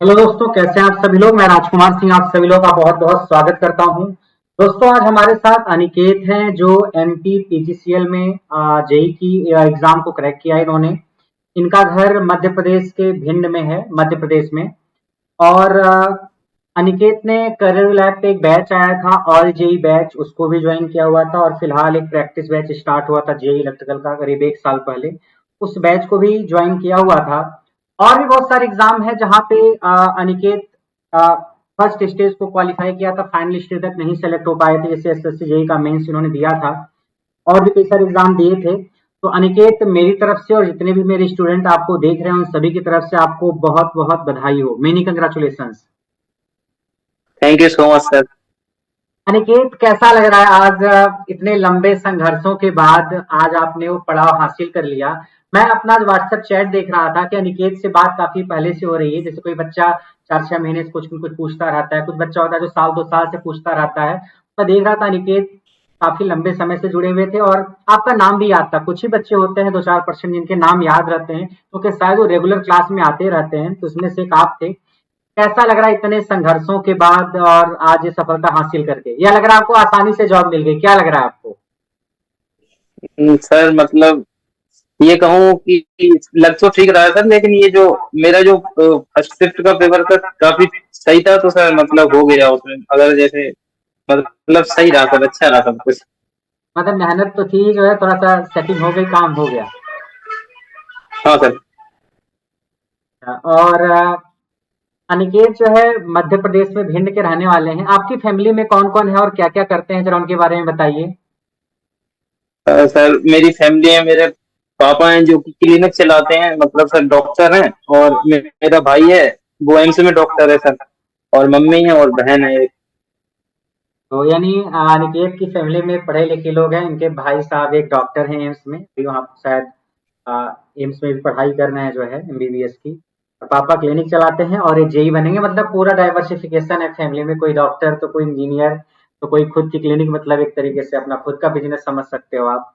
Hello दोस्तों, कैसे हैं आप सभी लोग। मैं राजकुमार सिंह आप सभी लोग का बहुत बहुत स्वागत करता हूं। दोस्तों, आज हमारे साथ अनिकेत हैं जो एमपी पीजीसीएल में जेई की एग्जाम को क्रैक किया है इन्होंने। इनका घर मध्य प्रदेश के भिंड में है, मध्य प्रदेश में। और अनिकेत ने करियर लैब पे एक बैच आया था, ऑल जेई बैच, उसको भी ज्वाइन किया हुआ था। और फिलहाल एक प्रैक्टिस बैच स्टार्ट हुआ था जेई इलेक्ट्रिकल का करीब 1 साल पहले, उस बैच को भी ज्वाइन किया हुआ था। और भी बहुत सारे एग्जाम है जहाँ पे अनिकेत फर्स्ट स्टेज को क्वालिफाई किया था, फाइनल स्टेज तक नहीं सेलेक्ट हो पाए थे, जैसे एसएससी जेई का मेंस इन्होंने दिया था। और भी कई सारे एग्जाम दिए थे। तो अनिकेत, मेरी तरफ से और जितने भी मेरे स्टूडेंट आपको देख रहे हैं उन सभी की तरफ से आपको बहुत बहुत बधाई हो, many congratulation. Thank you so much sir. Aniket, कैसा लग रहा है आज इतने लंबे संघर्षों के बाद आज आपने वो पड़ाव हासिल कर लिया। मैं अपना व्हाट्सएप चैट देख रहा था कि अनिकेत से बात काफी पहले से हो रही है। जैसे कोई बच्चा 4-6 महीने से कुछ न कुछ पूछता रहता है, कुछ बच्चा होता है जो साल 2 साल से पूछता रहता है। मैं देख रहा था अनिकेत काफी लंबे समय से जुड़े हुए थे और आपका नाम भी याद था। कुछ ही बच्चे होते हैं 2-4% जिनके नाम याद रहते हैं, क्योंकि शायद वो रेगुलर क्लास में आते रहते हैं, तो उसमें से एक आप थे। कैसा लग रहा है इतने संघर्षों के बाद और आज ये सफलता हासिल करके? या लग रहा है आपको आसानी से जॉब मिल गई? क्या लग रहा है आपको? सर मतलब ये कहूँ कि लग तो ठीक रहा है सर, लेकिन ये जो मेरा जो फर्स्ट शिफ्ट का पेपर था काफी सही था, तो सर मतलब हो गया उसमें। अगर जैसे मतलब सही रहा सर, अच्छा रहा सब कुछ। मतलब मेहनत तो थी, जो है थोड़ा सा सेटिंग हो गई, काम हो गया। हाँ सर। और अनिकेत जो है मध्य प्रदेश में भिंड के रहने वाले हैं। आपकी फैमिली में कौन कौन है और क्या क्या करते हैं, जरा उनके बारे में बताइए। सर मेरी फैमिली है, मेरे पापा हैं जो कि क्लिनिक चलाते हैं, मतलब सर डॉक्टर हैं। और मेरा भाई है, वो एम्स में डॉक्टर है सर। और मम्मी है और बहन है एक। तो यानी अनिकेत की फैमिली में पढ़े लिखे लोग हैं। इनके भाई साहब एक डॉक्टर हैं एम्स में, अभी वहाँ शायद एम्स में भी पढ़ाई कर रहे हैं जो है एमबीबीएस की। और पापा क्लिनिक चलाते हैं और ये जेई बनेंगे। मतलब पूरा डाइवर्सिफिकेशन है फैमिली में, कोई डॉक्टर तो कोई इंजीनियर तो कोई खुद की क्लिनिक, मतलब एक तरीके से अपना खुद का बिजनेस समझ सकते हो आप।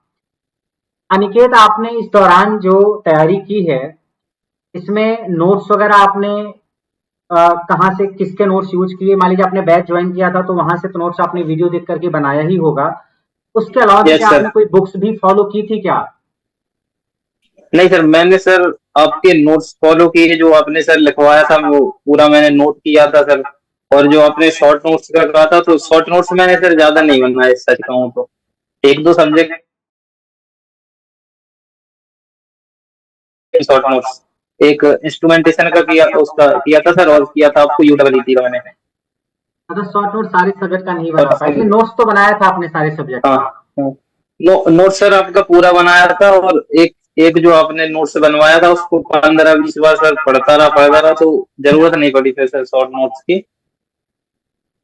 अनिकेत, आपने इस दौरान जो तैयारी की है, इसमें नोट्स वगैरह आपने कहाँ से, किसके नोट्स यूज किए? मान लीजिए आपने बैच ज्वाइन किया था तो वहां से तो नोट्स आपने वीडियो देख करके बनाया ही होगा। उसके अलावा भी यस क्या सर। आपने कोई बुक्स भी फॉलो की थी क्या? नहीं सर, मैंने सर आपके नोट्स फॉलो किए, जो आपने सर लिखवाया था वो पूरा मैंने नोट किया था सर। और जो आपने शॉर्ट नोट्स का कहा था, तो शॉर्ट नोट्स मैंने सर ज्यादा नहीं बनाए, सच कहूँ तो। एक दो सब्जेक्ट शॉर्ट नोट्स, एक इंस्ट्रूमेंटेशन का किया, उसका किया था सर, और किया था आपको यूडब्ल्यूटी का मैंने। मतलब शॉर्ट नोट सारे सब्जेक्ट का नहीं बना पाए, और लेकिन नोट्स तो बनाया था आपने सारे सब्जेक्ट हाँ का। हाँ। नोट सर आपका पूरा बनाया था, और एक एक जो आपने नोट्स बनवाया था उसको 15-20 बार सर पढ़ता रहा, तो जरूरत नहीं पड़ी फिर सर शॉर्ट नोट्स की।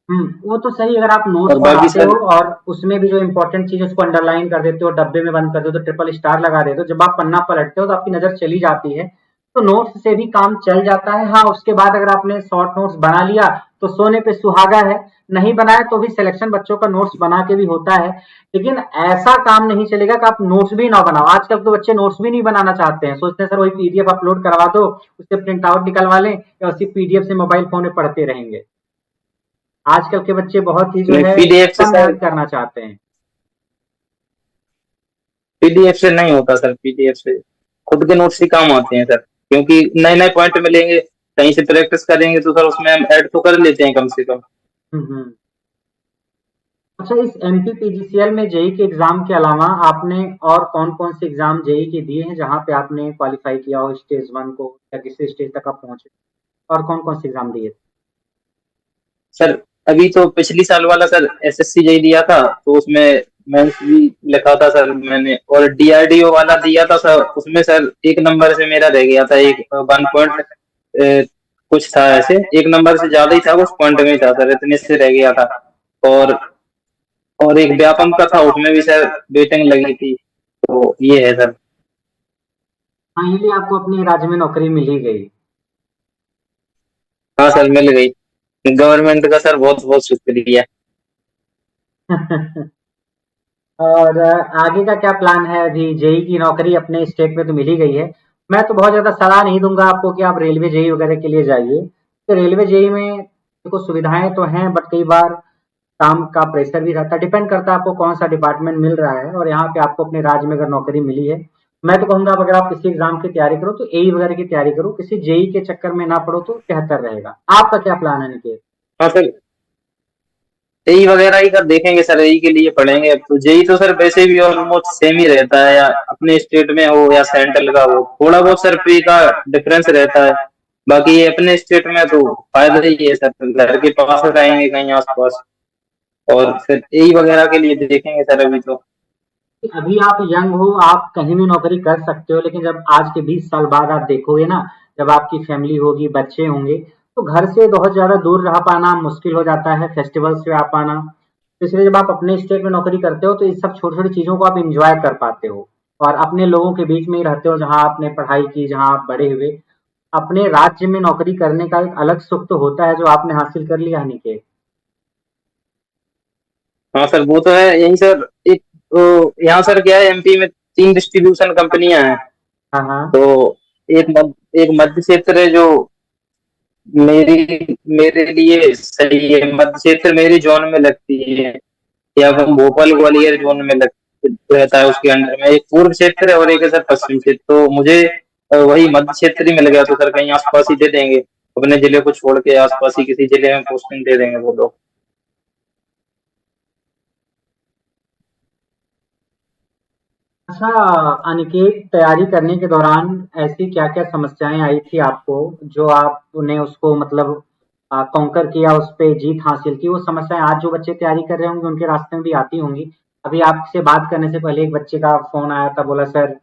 वो तो सही। अगर आप नोट्स और बाकी बनाते हो सर। और उसमें भी जो इंपॉर्टेंट चीज उसको अंडरलाइन कर देते हो, डब्बे में बंद कर देते हो, तो ट्रिपल स्टार लगा देते हो, जब आप पन्ना पलटते हो तो आपकी नजर चली जाती है। तो नोट्स से भी काम चल जाता है। हाँ, उसके बाद अगर आपने शॉर्ट नोट्स बना लिया तो सोने पे सुहागा है। नहीं बनाया तो भी सिलेक्शन बच्चों का नोट्स बना के भी होता है। लेकिन ऐसा काम नहीं चलेगा कि आप नोट्स भी ना बनाओ। आजकल तो बच्चे नोट्स भी नहीं बनाना चाहते हैं, सोचते हैं सर वही पीडीएफ अपलोड करवा दो, उससे प्रिंट आउट निकलवा लें या उसी पीडीएफ से मोबाइल फोन में पढ़ते रहेंगे। आजकल के बच्चे बहुत ही जो नहीं, है पीडीएफ से कम सर, मेहनत करना चाहते हैं। पीडीएफ से नहीं होता सर। पीडीएफ से खुद के नोट्स ही काम आते हैं सर, क्योंकि नए नए पॉइंट मिलेंगे, कहीं से प्रैक्टिस करेंगे तो सर उसमें हम ऐड तो कर लेते हैं कम से कम। हम्म। अच्छा, इस एमपी पीजीसीएल में जेई के एग्जाम के अलावा आपने और कौन कौन से एग्जाम जेई के दिए हैं जहां पे आपने क्वालिफाई किया हो स्टेज 1 को, या किसी स्टेज तक आप पहुंचे? और कौन कौन से एग्जाम दिए थे? सर अभी तो पिछली साल वाला सर एसएससी जेई दिया था, तो उसमें मेंस भी लिखा था सर मैंने। और डीआरडीओ वाला दिया था सर, उसमें सर एक नंबर से मेरा रह गया था, एक 1 पॉइंट कुछ था ऐसे, एक नंबर से ज्यादा ही था, उस पॉइंट में ही था सर, इतने से रह गया था। और और एक व्यापम का था, उसमें भी सर वेटिंग लगी थी। तो ये है सर। फाइनली आपको अपने राज्य में नौकरी मिल ही गई। हाँ सर, मिल गई। गवर्नमेंट का सर बहुत बहुत शुक्रिया। और आगे का क्या प्लान है? अभी जेई की नौकरी अपने स्टेट में तो मिल ही गई है। मैं तो बहुत ज्यादा सलाह नहीं दूंगा आपको कि आप रेलवे जेई वगैरह के लिए जाइए। रेलवे जेई में देखो सुविधाएं तो हैं, बट कई बार काम का प्रेशर भी रहता है। डिपेंड करता है आपको कौन सा डिपार्टमेंट मिल रहा है और यहाँ पे आपको अपने राज्य में अगर नौकरी मिली है, मैं तो कहूंगा अगर आप किसी एग्जाम की तैयारी करो तो एई वगैरह की तैयारी करो, किसी जेई के चक्कर में ना पड़ो तो बेहतर रहेगा। आपका क्या प्लान है निकेत? हाँ सर, जेई वगैरह ही कर देखेंगे सर, जेई के लिए पढ़ेंगे। अब तो जेई तो सर वैसे भी ऑलमोस्ट सेम ही रहता है, या अपने स्टेट में हो या सेंट्रल का हो, थोड़ा बहुत सर पे का डिफरेंस रहता है। बाकी ये अपने स्टेट में तो फायदा ही है सर, घर के पास रहेंगे कहीं आसपास। और फिर जेई वगैरह के लिए देखेंगे सर अभी तो। अभी आप यंग हो, आप कहीं भी नौकरी कर सकते हो, लेकिन जब आज के 20 साल बाद आप देखोगे ना, जब आपकी फैमिली होगी, बच्चे होंगे, तो घर से बहुत ज्यादा दूर रह पाना मुश्किल हो जाता है, फेस्टिवल्स पे आ पाना। तो इसलिए जब आप अपने स्टेट में नौकरी करते हो तो इस सब छोटी छोटी चीजों को आप इंजॉय कर पाते हो और अपने लोगों के बीच में ही रहते हो जहां आपने पढ़ाई की, जहां आप बड़े हुए। अपने राज्य में नौकरी करने का एक अलग सुख तो होता है जो आपने हासिल कर लिया है निकेत। हाँ सर वो तो है यही सर। एक यहाँ सर क्या है, एमपी में 3 डिस्ट्रीब्यूशन कंपनियां हैं। हाँ हाँ। तो एक मध्य क्षेत्र है जो मेरी मेरे लिए सही है, मध्य क्षेत्र मेरी जोन में लगती है। या हम भोपाल ग्वालियर जोन में लग रहता है, उसके अंडर में एक पूर्व क्षेत्र है और एक है सर पश्चिम क्षेत्र। तो मुझे वही मध्य क्षेत्र ही मिल गया, तो सर कहीं आसपास ही दे देंगे, अपने जिले को छोड़ के आसपास ही किसी जिले में पोस्टिंग दे देंगे वो लोग। अच्छा अनिकेत, तैयारी करने के दौरान ऐसी क्या-क्या समस्याएँ आई थी आपको, जो आपने उसको मतलब कॉन्कर किया, उस पे जीत हासिल की? वो समस्याएँ आज जो बच्चे तैयारी कर रहे होंगे, उनके रास्ते में भी आती होंगी। अभी आपसे बात करने से पहले एक बच्चे का फ़ोन आया था, बोला सर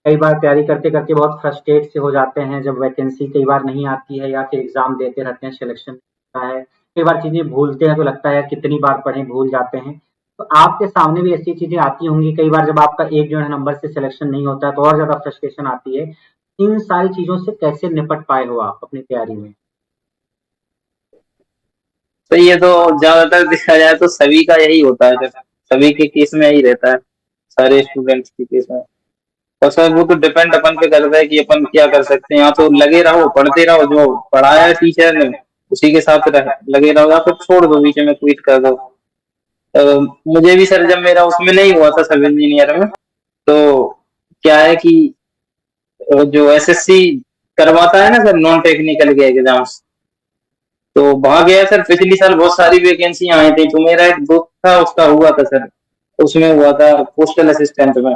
कई बार तैयारी करते-करते बहुत फ्रस्ट्रेट से हो जाते हैं, जब वैकेंसी कई बार नहीं आती है या फिर एग्ज़ाम देते रहते हैं, सिलेक्शन होता है। कई बार चीज़ें भूलते हैं तो लगता है कितनी बार पढ़ें, भूल जाते हैं। तो आपके सामने भी ऐसी चीज़ें आती होंगी, कई बार जब आपका एक जो है नंबर से सिलेक्शन नहीं होता है तो और ज़्यादा फ्रस्ट्रेशन आती है। इन सारी चीज़ों से कैसे निपट पाए हो आप अपनी तैयारी में? तो ये तो ज्यादातर देखा जाए तो सभी का यही होता है सर, सभी के केस में यही रहता है, सारे स्टूडेंट्स के केस में। और सर वो तो डिपेंड अपन पे करता है कि अपन क्या कर सकते हैं। यहाँ तो लगे रहो, पढ़ते रहो, जो पढ़ाया है टीचर ने उसी के साथ लगे रहो, या फिर छोड़ दो, बीच में क्विट कर दो। अ, मुझे भी सर जब मेरा उसमें नहीं हुआ था सिविल इंजीनियर में, तो क्या है कि जो एसएससी करवाता है ना सर, नॉन टेक्निकल के एग्जाम्स, तो वहां गया सर। पिछली साल बहुत सारी वैकेंसी आई थी, तो मेरा एक दोस्त था उसका हुआ था सर, उसमें हुआ था पोस्टल असिस्टेंट में।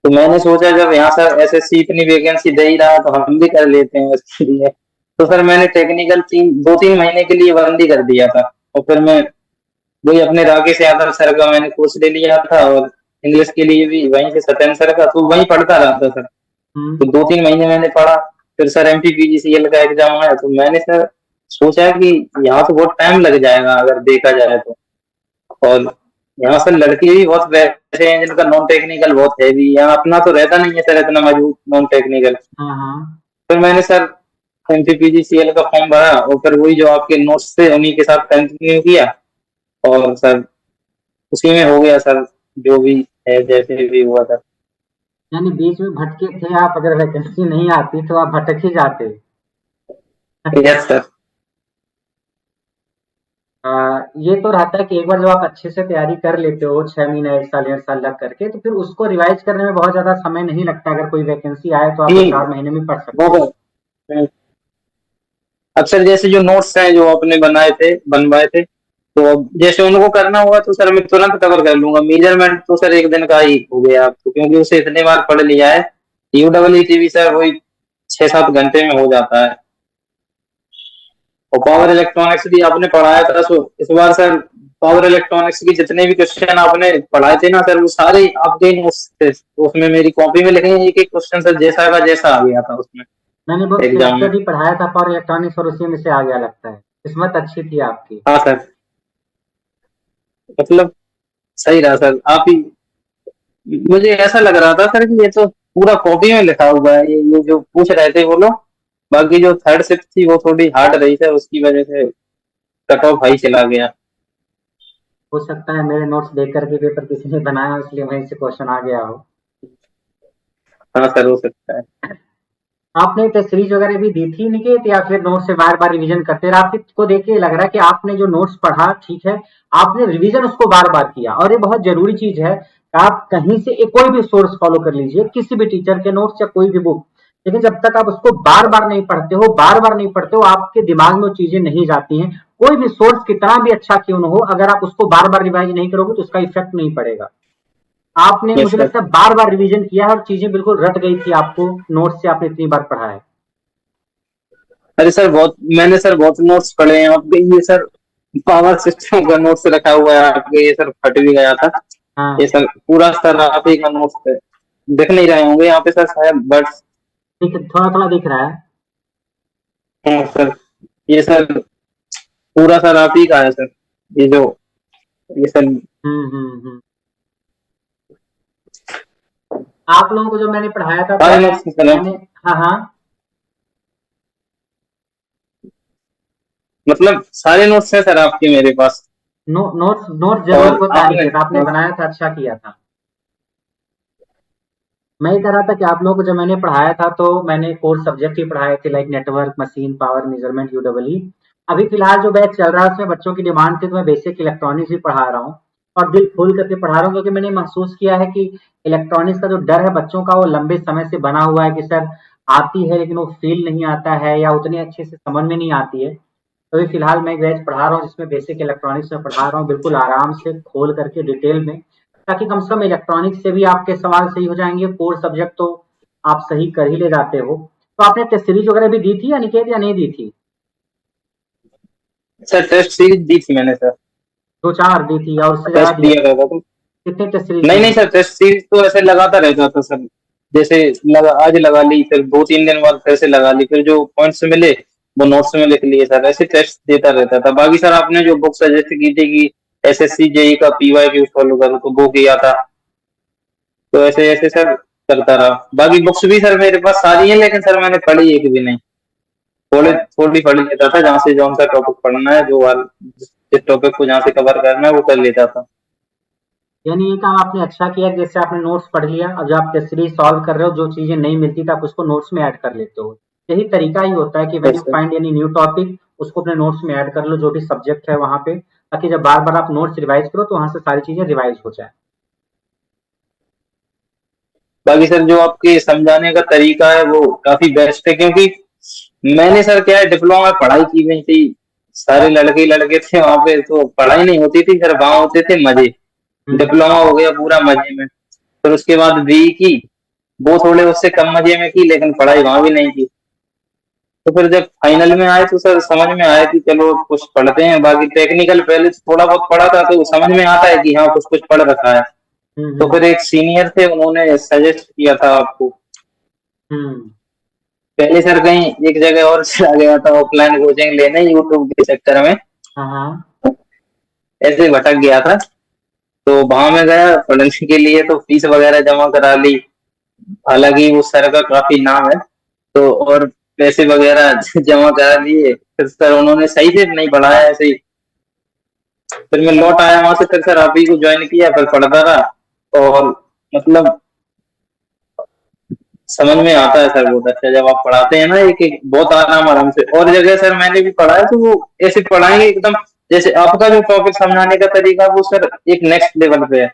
तो मैंने सोचा जब यहाँ सर एसएससी इतनी वैकेंसी दे ही रहा तो हम भी कर लेते हैं उसके लिए। तो सर मैंने टेक्निकल 2-3 महीने के लिए बंद ही कर दिया था। और फिर मैं वही अपने राकेश यादव सर का मैंने कोर्स ले लिया था, और इंग्लिश के लिए भी वहीं से सत्येंद्र सर का, तो वहीं पढ़ता रहा था सर। हुँ। तो 2-3 महीने मैंने पढ़ा। फिर सर एमपीपीजीसीएल का एग्जाम आया, तो मैंने सर सोचा कि यहाँ तो बहुत टाइम लग जाएगा अगर देखा जाए तो। और यहाँ सर लड़के भी बहुत वैसे हैं जिनका नॉन टेक्निकल बहुत हैवी, यहाँ अपना तो रहता नहीं है सर इतना मजबूत नॉन टेक्निकल। हाँ, हाँ। फिर मैंने सर एमपीपीजीसीएल का फॉर्म भरा, और फिर वही जो आपके नोट्स थे उन्हीं के साथ कंटिन्यू किया। और सर उसी में हो गया सर, जो भी है जैसे भी हुआ था। यानी बीच में भटके थे आप, अगर वैकेंसी नहीं आती तो आप भटक ही जाते। Yes sir. अ, ये तो रहता है कि एक बार जब आप अच्छे से तैयारी कर लेते हो 6 महीने, 1 साल, 1.5 साल लग करके, तो फिर उसको रिवाइज़ करने में बहुत ज़्यादा समय नहीं लगता। अगर कोई वैकेंसी आए तो आप वो नहीं 4 महीने में पढ़ वो सकते हो। अक्सर जैसे जो नोट्स हैं जो आपने बनाए थे बनवाए थे, तो अब जैसे उनको करना हुआ तो सर मैं तुरंत कवर कर लूंगा। मेजरमेंट तो सर एक दिन का ही हो गया आपको, क्योंकि उसे इतने बार पढ़ लिया है। यूडब्ल्यूटी भी सर वही 6-7 घंटे में हो जाता है। और पावर इलेक्ट्रॉनिक्स भी आपने पढ़ाया था, सो इस बार सर पावर इलेक्ट्रॉनिक्स की जितने भी क्वेश्चन आपने पढ़ाए थे ना सर, वो सारे आपके नोट्स थे। तो उसमें मेरी कॉपी में लिखे हैं एक एक क्वेश्चन सर, जैसा का जैसा आ गया था उसमें मैंने बहुत एग्जाम में। सिलेक्टेड ही पढ़ाया था पावर इलेक्ट्रॉनिक्स और उसी में से आ गया लगता है। किस्मत अच्छी थी आपकी। हाँ सर, मतलब सही रहा सर आप ही। मुझे ऐसा लग रहा था सर कि ये तो पूरा कॉपी में लिखा हुआ है, ये जो पूछ रहे थे वो लोग। बाकी जो थर्ड शिफ्ट थी वो थोड़ी हार्ड रही सर, उसकी वजह से कट ऑफ हाई चला गया। हो सकता है मेरे नोट्स देख कर के पेपर किसी ने बनाया हो, इसलिए वहीं से क्वेश्चन आ गया हो। हाँ सर हो सकता है। आपने टेस्ट सीरीज वगैरह भी दी थी निकेत, या फिर नोट्स से बार बार रिवीजन करते रहे? आपको देख के लग रहा है कि आपने जो नोट्स पढ़ा, ठीक है, आपने रिवीजन उसको बार बार किया, और ये बहुत जरूरी चीज है। आप कहीं से कोई भी सोर्स फॉलो कर लीजिए, किसी भी टीचर के नोट्स या कोई भी बुक, लेकिन जब तक आप उसको बार बार नहीं पढ़ते हो, बार बार नहीं पढ़ते हो, आपके दिमाग में वो चीजें नहीं जाती हैं। कोई भी सोर्स कितना भी अच्छा क्यों न हो, अगर आप उसको बार बार रिवाइज नहीं करोगे तो उसका इफेक्ट नहीं पड़ेगा। आपने, यस मुझे सर। लगता है, बार बार रिवीजन किया है और चीजें बिल्कुल रट गई थी आपको, नोट्स से आपने इतनी बार पढ़ा है। अरे सर बहुत मैंने सर बहुत नोट्स पढ़े हैं आपके, ये सर पावर सिस्टम का नोट्स रखा हुआ है आपके, ये सर फट भी गया था। ये हाँ, सर पूरा सर आप ही का नोट्स है, दिख नहीं रहे होंगे यहाँ पे सर शायद, बट ठीक है, थोड़ा थोड़ा दिख रहा है। हाँ सर, ये सर पूरा सर आप ही का है सर, ये जो ये सर हम्म। आप लोगों को जो मैंने पढ़ाया था तो सारे नोट्स सर हैं। मैंने, हाँ हाँ, मतलब सारे नोट्स हैं सर आपके मेरे पास। नोट्स नोट्स जरूरी और होता है आपने निकेत, आपने बनाया था, अच्छा किया था। मैं ये कह रहा था कि आप लोगों को जब मैंने पढ़ाया था तो मैंने कोर सब्जेक्ट ही पढ़ाए थे, like network, machine, power, measurement, UW. अभी फिलहाल जो बैच चल रहा है उसमें बच्चों की डिमांड थी तो मैं बेसिक इलेक्ट्रॉनिक्स ही पढ़ा रहा हूँ, और दिल खोल करके पढ़ा रहा हूँ, क्योंकि मैंने महसूस किया है कि इलेक्ट्रॉनिक्स का जो डर है बच्चों का, वो लंबे समय से बना हुआ है कि सर आती है लेकिन वो फील नहीं आता है, या उतनी अच्छे से समझ में नहीं आती है। तो अभी फिलहाल मैं एक बैच पढ़ा रहा हूँ जिसमें बेसिक इलेक्ट्रॉनिक्स में पढ़ा रहा हूँ, बिल्कुल आराम से खोल करके डिटेल में, ताकि कम से कम इलेक्ट्रॉनिक्स से भी आपके सवाल सही हो जाएंगे। कोर सब्जेक्ट तो आप सही कर ही ले जाते हो। तो आपने टेस्ट सीरीज वगैरह भी दी थी या निकेत, या नहीं दी थी? सर टेस्ट सीरीज दी थी मैंने सर, दो चार दी थी, और उससे ज्यादा टेस्ट दिया? दिया करता था। कितने टेस्ट सीरीज नहीं दी नहीं हैं? सर, टेस्ट सीरीज तो ऐसे लगाता रहता था सर, जैसे आज लगा ली, फिर 2-3 दिन बाद फिर से लगा ली, फिर जो पॉइंट्स मिले वो नोट्स में लिख लिए सर, ऐसे टेस्ट देता रहता था। बाकी सर आपने जो बुक सजेस्ट की थी कि एसएससी जेई का पीवाई क्यू फॉलो करो, तो वो किया था। तो ऐसे ऐसे सर करता रहा। बाकी बुक्स भी सर मेरे पास सारी हैं, लेकिन सर मैंने पढ़ी एक भी नहीं, थोड़ी थोड़ी पढ़ लेता था, जहाँ से जौन सा टॉपिक पढ़ना है, जिस टॉपिक को जहाँ से कवर करना है वो कर लेता था। यानी ये काम आपने अच्छा किया, जैसे आपने नोट्स पढ़ लिया, अब जब आप टेस्ट सीरीज सॉल्व कर रहे हो, जो चीजें नहीं मिलती तो आप उसको नोट्स में ऐड कर लेते हो। यही तरीका ही होता है कि when you yes sir. Find any new topic, उसको अपने नोट्स में ऐड कर लो, जो भी सब्जेक्ट है वहां पे, ताकि जब बार बार आप नोट्स रिवाइज करो तो वहां से सारी चीजें रिवाइज हो जाए। बाकी सर जो आपके समझाने का तरीका है वो काफी बेस्ट है, क्योंकि मैंने सर क्या है, डिप्लोमा में पढ़ाई की नहीं थी, सारे लड़के ही लड़के थे वहां पे, तो पढ़ाई नहीं होती थी, फिर वहां होते थे मजे। हम्म। डिप्लोमा हो गया पूरा मजे में, फिर उसके बाद बीई की, वो थोड़े उससे कम मजे में की, लेकिन पढ़ाई वहां भी नहीं की। तो फिर जब फाइनल में आए तो सर समझ में आया कि चलो कुछ पढ़ते हैं। बाकी टेक्निकल पहले थोड़ा बहुत पढ़ा था तो समझ में आता है कि हाँ कुछ कुछ पढ़ रखा है। तो हम्म। फिर एक सीनियर थे, उन्होंने सजेस्ट किया था आपको। हम्म। पहले सर कहीं एक जगह और चला गया था ऑफलाइन कोचिंग लेने, यूट्यूब के चक्कर में हाँ हाँ। ऐसे भटक गया था। तो वहां में गया पढ़ने के लिए, तो फीस वगैरह जमा करा ली, हालांकि वो सर का काफी नाम है, तो और पैसे वगैरह जमा करा लिए। फिर सर उन्होंने सही से नहीं पढ़ाया ऐसे ही। फिर मैं लौट आया वहां से, फिर सर आप ही को ज्वाइन किया, फिर पढ़ता रहा। और मतलब समझ में आता है सर बहुत अच्छा, जब आप पढ़ाते हैं ना एक एक बहुत आराम आराम से। और जगह सर मैंने भी पढ़ा है तो वो ऐसे पढ़ाएंगे एकदम, जैसे आपका जो टॉपिक समझाने का तरीका वो सर एक नेक्स्ट लेवल पे है।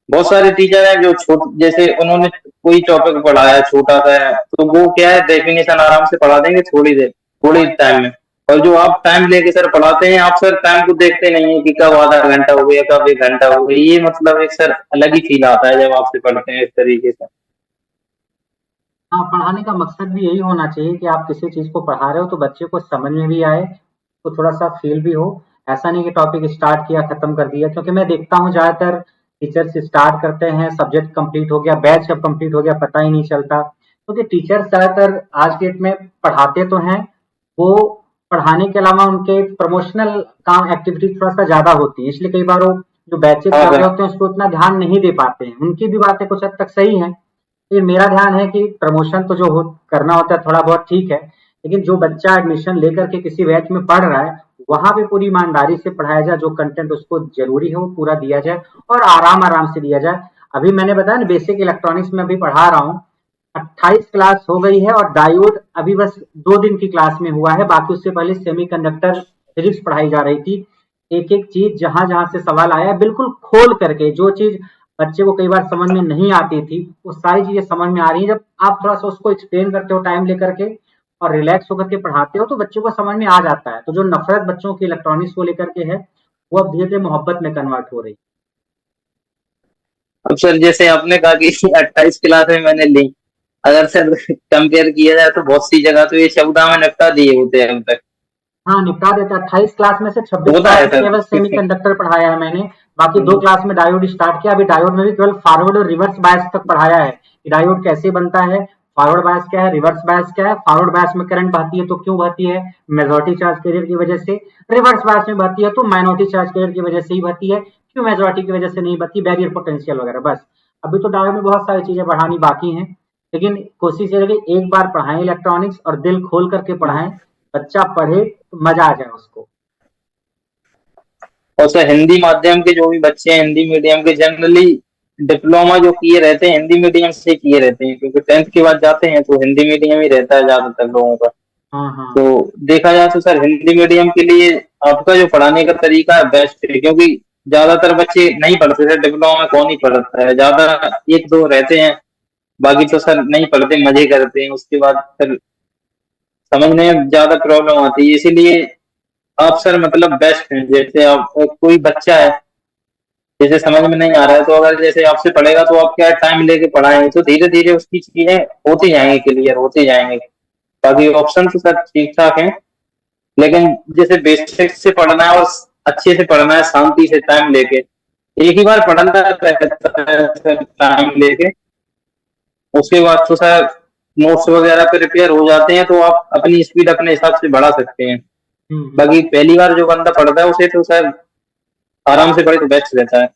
बहुत सारे टीचर हैं जो जैसे उन्होंने कोई टॉपिक पढ़ाया छोटा सा है, तो वो क्या है डेफिनेशन आराम से पढ़ा देंगे थोड़ी देर, थोड़ी टाइम में। और जो आप टाइम लेके सर पढ़ाते हैं, आप सर टाइम को देखते नहीं है कि कब आधा घंटा हो गया, कब 1 घंटा हो गया। ये मतलब एक सर अलग ही फील आता है जब आपसे पढ़ते हैं इस तरीके से। हाँ, पढ़ाने का मकसद भी यही होना चाहिए कि आप किसी चीज को पढ़ा रहे हो तो बच्चे को समझ में भी आए, तो थोड़ा सा फील भी हो। ऐसा नहीं कि टॉपिक स्टार्ट किया खत्म कर दिया, क्योंकि मैं देखता हूँ ज्यादातर टीचर्स स्टार्ट करते हैं, सब्जेक्ट कंप्लीट हो गया, बैच कब कंप्लीट हो गया पता ही नहीं चलता, क्योंकि टीचर्स ज्यादातर आज के डेट में पढ़ाते तो हैं, वो पढ़ाने के अलावा उनके प्रमोशनल काम एक्टिविटी थोड़ा सा ज्यादा होती है, इसलिए कई बार वो जो बैचेस हाँ कर रहे सर। होते हैं उसको उतना ध्यान नहीं दे पाते हैं। उनकी भी बातें कुछ हद तक सही है। ये मेरा ध्यान है कि प्रमोशन तो जो करना होता है थोड़ा बहुत ठीक है, लेकिन जो बच्चा एडमिशन लेकर के किसी बैच में पढ़ रहा है, वहां पे पूरी ईमानदारी से पढ़ाया जाए, जो कंटेंट उसको जरूरी है वो पूरा दिया जाए, और आराम आराम से दिया जाए। अभी मैंने बताया ना, बेसिक इलेक्ट्रॉनिक्स में अभी पढ़ा रहा हूँ, 28 क्लास हो गई है और डायोड अभी बस 2 दिन की क्लास में हुआ है। बाकी उससे पहले सेमीकंडक्टर फिजिक्स पढ़ाई जा रही थी। एक एक चीज जहां जहां से सवाल आया बिल्कुल खोल करके, जो चीज बच्चे को कई बार समझ में नहीं आती थी वो सारी चीजें समझ में आ रही है। जब आप थोड़ा सा उसको एक्सप्लेन करते हो टाइम लेकर के और रिलैक्स होकर के पढ़ाते हो तो बच्चों को समझ में आ जाता है। तो जो नफरत बच्चों की इलेक्ट्रॉनिक्स को लेकर के है वो अब धीरे धीरे मोहब्बत में कन्वर्ट हो रही है। अब सर जैसे आपने कहा कि 28 क्लासें मैंने ली, अगर सर कंपेयर किया जाए तो बहुत सी जगह तो ये 14 में निपटा दिए होते हैं अब तक। हाँ, निपटा देता है। 28 क्लास में से 26 होता क्लास है में सर। केवल सेमीकंडक्टर पढ़ाया है मैंने। बाकी 2 क्लास में डायोड स्टार्ट किया। अभी डायोड में भी केवल फॉरवर्ड और रिवर्स बायस तक पढ़ाया है कि डायोड कैसे बनता है, फॉरवर्ड बायस क्या है, रिवर्स बायस क्या है। फॉरवर्ड बायस में करंट बहती है तो क्यों बहती है, मेजॉरिटी चार्ज कैरियर की वजह से। रिवर्स बायस में बहती है तो माइनॉरिटी चार्ज कैरियर की वजह से ही बहती है, क्यों मेजॉरिटी की वजह से नहीं बहती, बैरियर पोटेंशियल वगैरह। बस अभी तो डायोड में बहुत सारी चीजें पढ़ानी बाकी हैं, लेकिन कोशिश ये है कि एक बार पढ़ाएं इलेक्ट्रॉनिक्स और दिल खोल करके पढ़ाएं। बच्चा पढ़े तो मजा आ जाए उसको। और सर हिंदी माध्यम के जो भी बच्चे हैं हिंदी मीडियम के, जनरली डिप्लोमा जो किए रहते हैं हिंदी मीडियम से किए रहते हैं, क्योंकि 10th के बाद जाते हैं तो हिंदी मीडियम ही रहता है ज्यादातर लोगों का। हाँ हाँ। तो देखा जाए तो सर हिंदी मीडियम के लिए आपका जो पढ़ाने का तरीका है बेस्ट है, क्योंकि ज्यादातर बच्चे नहीं पढ़ते सर, डिप्लोमा में कौन ही पढ़ता है, ज्यादा एक दो रहते हैं, बाकी तो सर नहीं पढ़ते, मजे करते हैं, उसके बाद फिर समझने में ज्यादा प्रॉब्लम आती है। इसीलिए आप सर मतलब बेस्ट हैं। जैसे आप कोई बच्चा है जैसे समझ में नहीं आ रहा है तो अगर जैसे आपसे पढ़ेगा तो आप क्या टाइम लेके पढ़ाएंगे तो धीरे धीरे उसकी चीजें होती जाएंगी, क्लियर होती जाएंगे। बाकी ऑप्शन तो सर ठीक ठाक है, लेकिन जैसे बेसिक से पढ़ना है और अच्छे से पढ़ना है शांति से टाइम लेके, एक ही बार पढ़ना रहता है सर टाइम लेके, उसके बाद तो सर नोट्स वगैरह प्रिपेयर हो जाते हैं तो आप अपनी स्पीड अपने हिसाब से बढ़ा सकते हैं। हम्म। बाकी पहली बार जो बंदा पढ़ता है उसे तो सर आराम से पढ़े तो बेस्ट रहता है।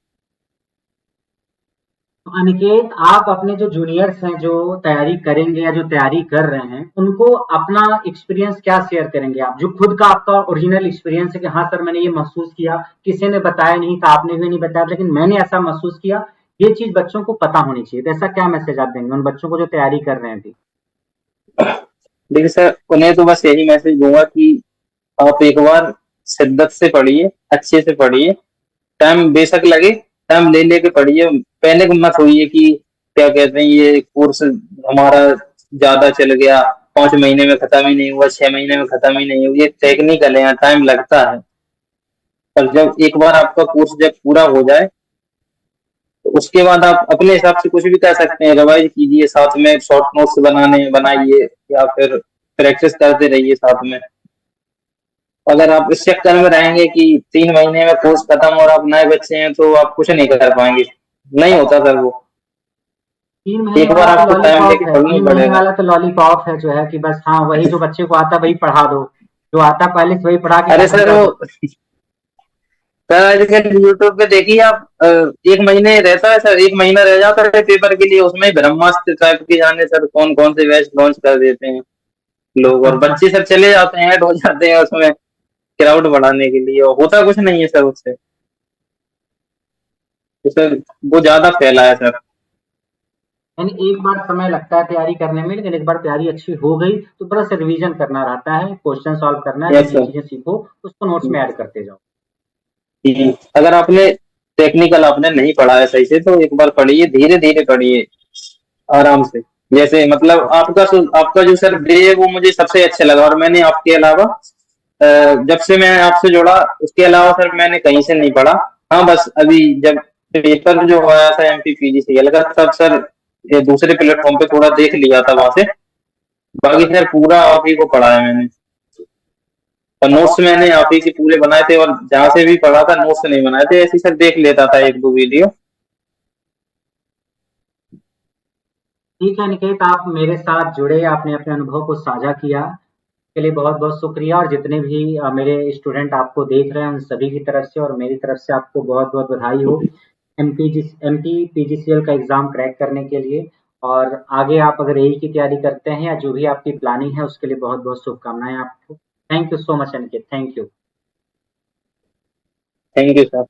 तो अनिकेत, आप अपने जो जूनियर्स हैं जो तैयारी करेंगे या जो तैयारी कर रहे हैं उनको अपना एक्सपीरियंस क्या शेयर करेंगे आप, जो खुद का आपका ओरिजिनल एक्सपीरियंस है कि हाँ सर मैंने ये महसूस किया, किसी ने बताया नहीं था, आपने भी नहीं बताया लेकिन मैंने ऐसा महसूस किया, ये चीज बच्चों को पता होनी चाहिए। तो ऐसा क्या मैसेज आप देंगे उन बच्चों को जो तैयारी कर रहे हैं अभी? देखिए सर उन्हें तो बस यही मैसेज दूंगा कि आप एक बार शिद्दत से पढ़िए, अच्छे से पढ़िए, टाइम बेशक लगे, टाइम ले लेके पढ़िए, पैनिक मत होइए कि क्या कहते हैं ये कोर्स हमारा ज्यादा चल गया, 5 महीने में खत्म ही नहीं हुआ, 6 महीने में खत्म ही नहीं हुआ, ये टेक्निकल है, टाइम लगता है। पर जब एक बार आपका कोर्स जब पूरा हो जाए तो उसके बाद आप अपने हिसाब से कुछ भी कर सकते हैं, रिवाइज कीजिए, साथ में शॉर्ट नोट्स बनाने बनाइए या फिर प्रैक्टिस करते रहिए साथ में। अगर आप इस चक्कर में रहेंगे कि 3 महीने में कोर्स खत्म और आप नए बच्चे हैं तो आप कुछ नहीं कर पाएंगे, नहीं होता सर वो। 3 महीने एक वाला बार तो आपको टाइम लॉलीपॉप लेके है, पढ़ना ही 3 महीने पड़ेगा। वाला तो लॉलीपॉप है जो है कि बस हाँ वही जो बच्चे को आता है वही पढ़ा दो, जो आता है पहले से वही पढ़ा के अरे खत्म सर कर वो दो। सर आजकल यूट्यूब पे देखिए आप, 1 महीने रहता है सर, 1 महीना रह जाता है पेपर के लिए, उसमें ही ब्रह्मास्त्र टाइप के जाने सर कौन कौन से बैच लॉन्च कर देते हैं लोग, और बच्चे सर चले जाते हैं, ऐड हो जाते हैं उसमें क्राउड बढ़ाने के लिए, और होता कुछ नहीं है सर उससे। तो सर वो ज्यादा फैला है सर। यानी एक बार समय लगता है तैयारी करने में, लेकिन एक बार तैयारी अच्छी हो गई तो बस रिवीजन करना रहता है, क्वेश्चन सॉल्व करना है, जो यस नई सर। चीजें सीखो उसको नोट्स में ऐड करते जाओ। अगर आपने टेक्निकल आपने नहीं पढ़ा है सही से तो एक बार पढ़िए, धीरे धीरे पढ़िए, आराम से। जैसे मतलब आपका जो सर डे है वो मुझे सबसे अच्छा लगा, और मैंने आपके अलावा जब से मैं आपसे जुड़ा उसके अलावा सर मैंने कहीं से नहीं पढ़ा। हाँ बस अभी जब पेपर जो आया था MPPGCL का तब सर ये दूसरे प्लेटफॉर्म पे थोड़ा देख लिया था वहां से, बाकी सर पूरा आप ही को पढ़ा है मैंने, और नोट्स मैंने आप ही के पूरे बनाए थे, और जहां से भी पढ़ा था नोट्स नहीं बनाए थे, ऐसे ही सर देख लेता था एक दो वीडियो। ठीक है निकेत, आप मेरे साथ जुड़े, आपने अपने अनुभव को साझा किया, के लिए बहुत बहुत शुक्रिया। और जितने भी मेरे स्टूडेंट आपको देख रहे हैं उन सभी की तरफ से और मेरी तरफ से आपको बहुत बहुत बधाई हो MPPGCL का एग्जाम क्रैक करने के लिए। और आगे आप अगर यही की तैयारी करते हैं या जो भी आपकी प्लानिंग है उसके लिए बहुत बहुत शुभकामनाएं आपको। Thank you so much Aniket, thank you. Thank you sir.